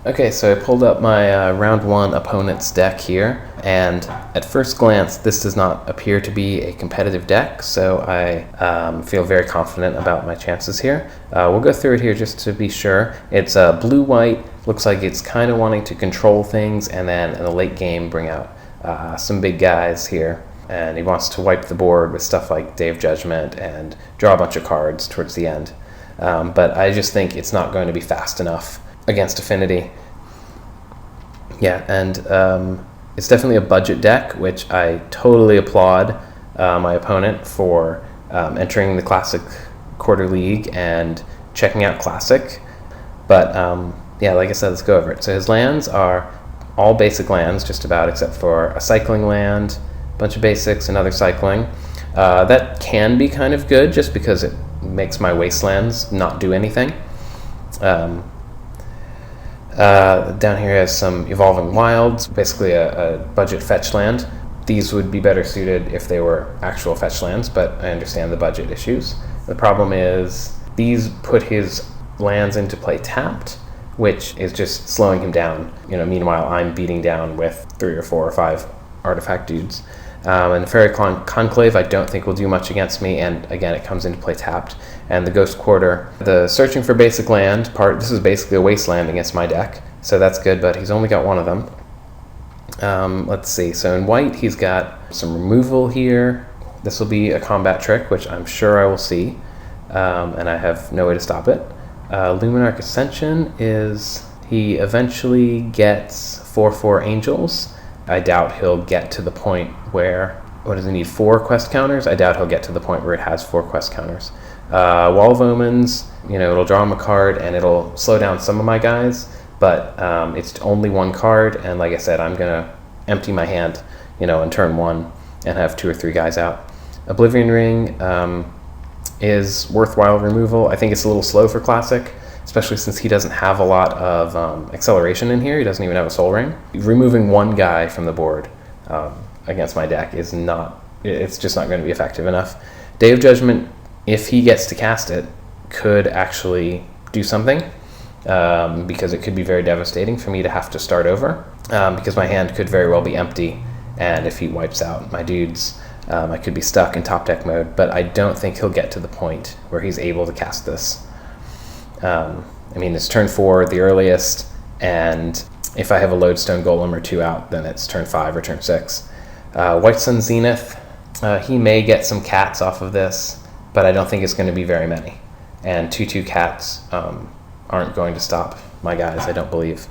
Okay, so I pulled up my round one opponent's deck here, and at first glance, this does not appear to be a competitive deck, so I feel very confident about my chances here. We'll go through it here just to be sure. It's blue-white, looks like it's kind of wanting to control things, and then in the late game bring out some big guys here. And he wants to wipe the board with stuff like Day of Judgment and draw a bunch of cards towards the end. But I just think it's not going to be fast enough against Affinity. Yeah, and it's definitely a budget deck, which I totally applaud my opponent for entering the Classic Quarter League and checking out Classic. But yeah, like I said, let's go over it. So his lands are all basic lands, just about, except for a cycling land, a bunch of basics, another cycling. That can be kind of good just because it makes my wastelands not do anything. Down here has some Evolving Wilds, basically a budget fetch land. These would be better suited if they were actual fetch lands, but I understand the budget issues. The problem is these put his lands into play tapped, which is just slowing him down. Meanwhile, I'm beating down with 3 or 4 or 5 artifact dudes. And the Fairy Conclave I don't think will do much against me, and again, it comes into play tapped. And the Ghost Quarter, the searching for basic land part, this is basically a wasteland against my deck, so that's good, but he's only got one of them. Let's see, so in white he's got some removal here. This will be a combat trick, which I'm sure I will see, and I have no way to stop it. Luminarch Ascension is, he eventually gets 4/4 Angels. I doubt he'll get to the point where, what does he need, 4 quest counters? I doubt he'll get to the point where it has 4 quest counters. Wall of Omens, it'll draw him a card and it'll slow down some of my guys, but it's only 1 card, and like I said, I'm going to empty my hand, in turn 1 and have 2 or 3 guys out. Oblivion Ring is worthwhile removal. I think it's a little slow for Classic, especially since he doesn't have a lot of acceleration in here. He doesn't even have a Soul Ring. Removing 1 guy from the board against my deck is it's just not going to be effective enough. Day of Judgment, if he gets to cast it, could actually do something, because it could be very devastating for me to have to start over, because my hand could very well be empty, and if he wipes out my dudes, I could be stuck in top deck mode, but I don't think he'll get to the point where he's able to cast this. It's turn 4 at the earliest, and if I have a Lodestone Golem or 2 out, then it's turn 5 or turn 6. White Sun Zenith, he may get some cats off of this, but I don't think it's going to be very many. And 2/2 cats aren't going to stop my guys, I don't believe.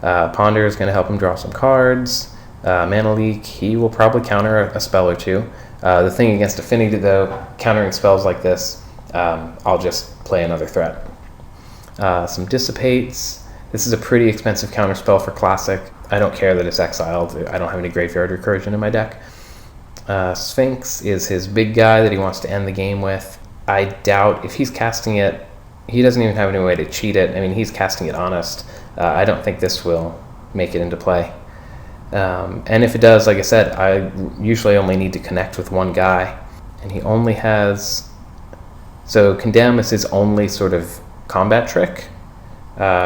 Ponder is going to help him draw some cards. Mana Leak, he will probably counter a spell or 2. The thing against Affinity, though, countering spells like this, I'll just play another threat. Some Dissipates. This is a pretty expensive counterspell for Classic. I don't care that it's exiled. I don't have any Graveyard Recursion in my deck. Sphinx is his big guy that he wants to end the game with. I doubt, if he's casting it, he doesn't even have any way to cheat it. He's casting it honest. I don't think this will make it into play. And if it does, like I said, I usually only need to connect with 1 guy. And he only has... So Condemn is his only sort of combat trick,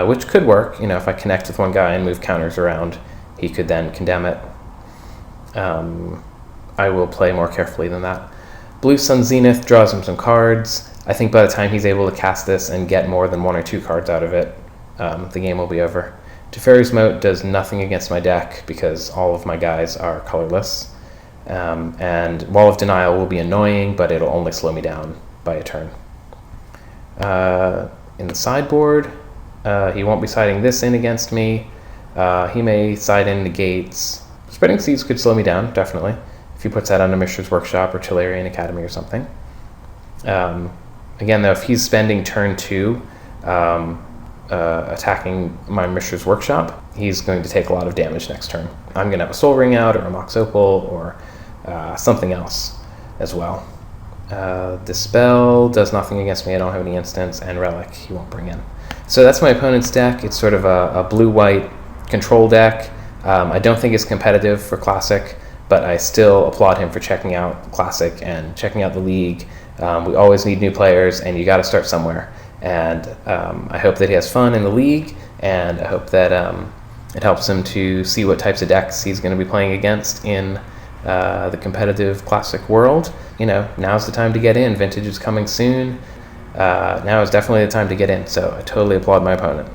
which could work. If I connect with 1 guy and move counters around, he could then Condemn it. I will play more carefully than that. Blue Sun Zenith draws him some cards. I think by the time he's able to cast this and get more than 1 or 2 cards out of it, the game will be over. Teferi's Moat does nothing against my deck because all of my guys are colorless. And Wall of Denial will be annoying, but it'll only slow me down by a turn. In the sideboard, he won't be siding this in against me. He may side in Negates. Spreading Seas could slow me down, definitely, if he puts that on a Mishra's Workshop or Tillarian Academy or something. Again, though, if he's spending turn 2 attacking my Mishra's Workshop, he's going to take a lot of damage next turn. I'm going to have a Soul Ring out, or a Mox Opal, or something else as well. Dispel does nothing against me. I don't have any instants, and Relic he won't bring in. So that's my opponent's deck. It's sort of a blue-white control deck. I don't think it's competitive for Classic, but I still applaud him for checking out Classic and checking out the league. We always need new players, and you got to start somewhere. And I hope that he has fun in the league, and I hope that it helps him to see what types of decks he's going to be playing against in the competitive classic world. Now's the time to get in. Vintage is coming soon. Now is definitely the time to get in, so I totally applaud my opponent.